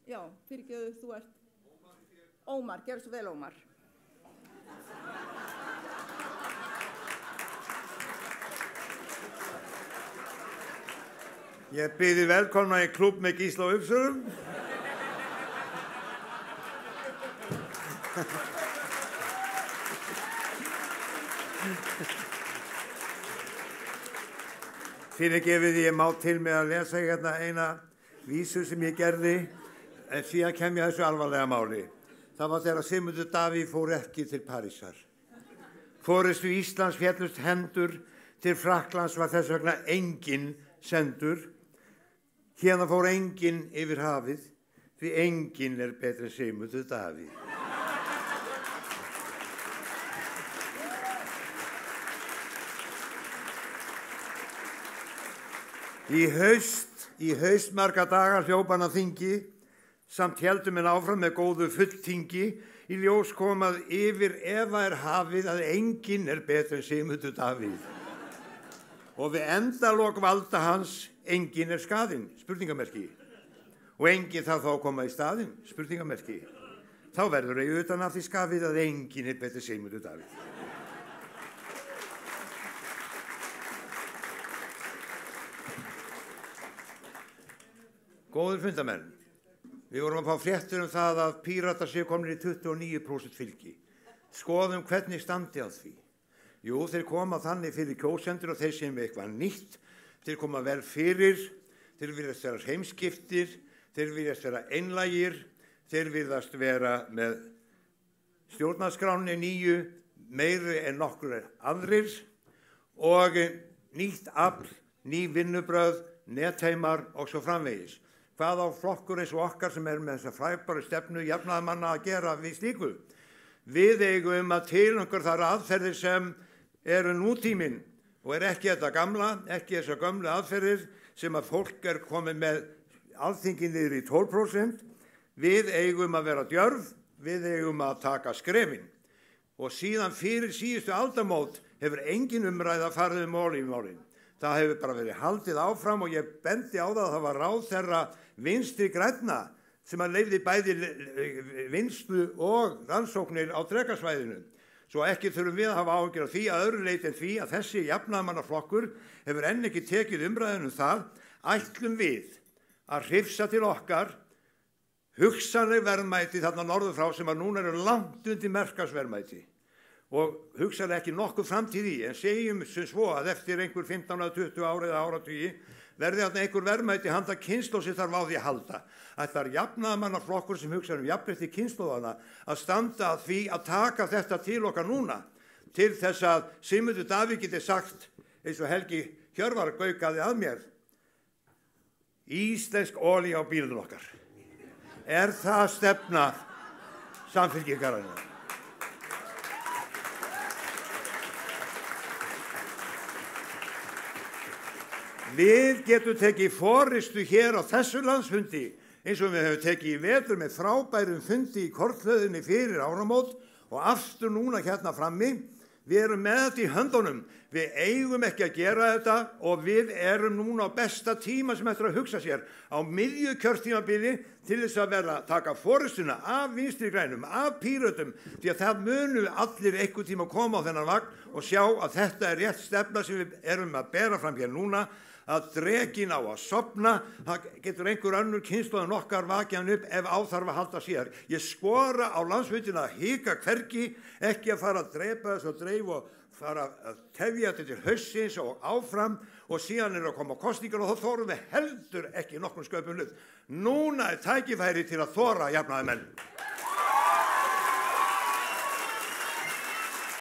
Já, fyrirgefðu, þú ert Ómar, gerðu svo vel, Ómar. Ég býði velkomna í klúbb með Gísla og Uppsölum. Fyrirgefið ég má til með að lesa hérna eina vísu sem ég gerði, en síðan kem ég að þessu alvarlega máli. Það var þegar Sigmundur Davíð fór ekki til Parísar. Forystu Íslands féllust hendur, til Frakklands var þess vegna enginn sendur. Hérna fór enginn yfir hafið, því enginn betri en Sigmundur Davíð. Í haust marga daga hljóp hann að þingi, samt héldu menn áfram með góðu fulltingi, í ljós kom að yfir efa hafið að enginn betri en Sigmundur Davíð. Og við endalok valda hans, enginn skaðinn, spurningamerki. Og enginn þarf þá að koma í staðinn, spurningamerki. Þá verður ég utan af því skafið að enginn betri en Sigmundur Davíð. Góðir fundamenn, við vorum að fá fréttir það að Píratar séu komnir í 29% fylgi. Skoðum hvernig standi á því. Jú, þeir koma þannig fyrir kjósendur og þeir sem eitthvað nýtt, þeir koma vel fyrir, þeir virðast vera heimskiptir, þeir virðast vera einlægir, þeir virðast vera með stjórnarskránni nýju, meiri en nokkur aðrir og nýtt afl, ný vinnubrögð, netheimar og svo framvegis. Hvað á flokkur eins og okkar sem með þessa frægbæru stefnu jafnaðarmanna að gera við slíku? Við eigum að tileinka þær aðferðir sem eru nútíminn og ekki þetta gamla, ekki þessar gömlu aðferðir sem að fólk komið með alþingi niður í 12%. Við eigum að vera djörf, við eigum að taka skrefin. Og síðan fyrir síðustu aldamót hefur engin umræða farið málin. Það hefur bara verið haldið áfram og ég bendi á það að það var ráðherra Vinstri grænna sem að leyfði bæði vinnslu og rannsóknir á Drekasvæðinu. Svo ekki þurfum við að hafa áhyggjur af því að öðru leyti en því að þessi jafnaðarmannaflokkur hefur enn ekki tekið umræðinu það, ætlum við að hrifsa til okkar hugsanleg verðmæti þarna norður frá sem að núna eru langt undir markaðsverðmæti. Og hugsaðlega ekki nokkuð framtíð í, en segjum sem svo að eftir einhver 15 eða 20 ára eða áratugi verði þarna einhver verðmæti handa kynslóð sem þarf á því að halda. Þetta er jafnaðarmannaflokkur sem hugsaður jafnrétti kynslóðana að standa að því að taka þetta til okkar núna, til þess að Sigmundur Davíð geti sagt, eins og Helgi Hjörvar gaukaði að mér, íslensk olía á bílinn okkar. Er það stefna Samfylkingarinnar? Við getum tekið forystu hér á þessu landsfundi eins og við hefum tekið í vetur með frábærum fundi í kornhlöðinni fyrir áramót og aftur núna hérna frammi. Við erum með þetta í höndunum. Við eigum ekki að gera þetta og við erum núna á besta tíma sem eftir að hugsa sér á miðju kjörtímabili til þess að vera að taka forystuna af Vinstri grænum, af Pírötum, því að það munu allir einhvern tíma að koma á þennan vagn og sjá að þetta er rétt stefna sem við erum að bera fram hér núna, að drekin á að sofna, það getur einhver önnur kynslóðin okkar vakjan upp ef á þarf að halda síðar. Ég skora á landsfundina að hika hvergi, ekki að fara að drepa þess og dreif og fara að tefja þetta til haustsins og áfram og síðan að koma kosningar og þá þorum við heldur ekki nokkrum sköpum hlut. Núna er tækifæri til að þora jafnaðarmenn.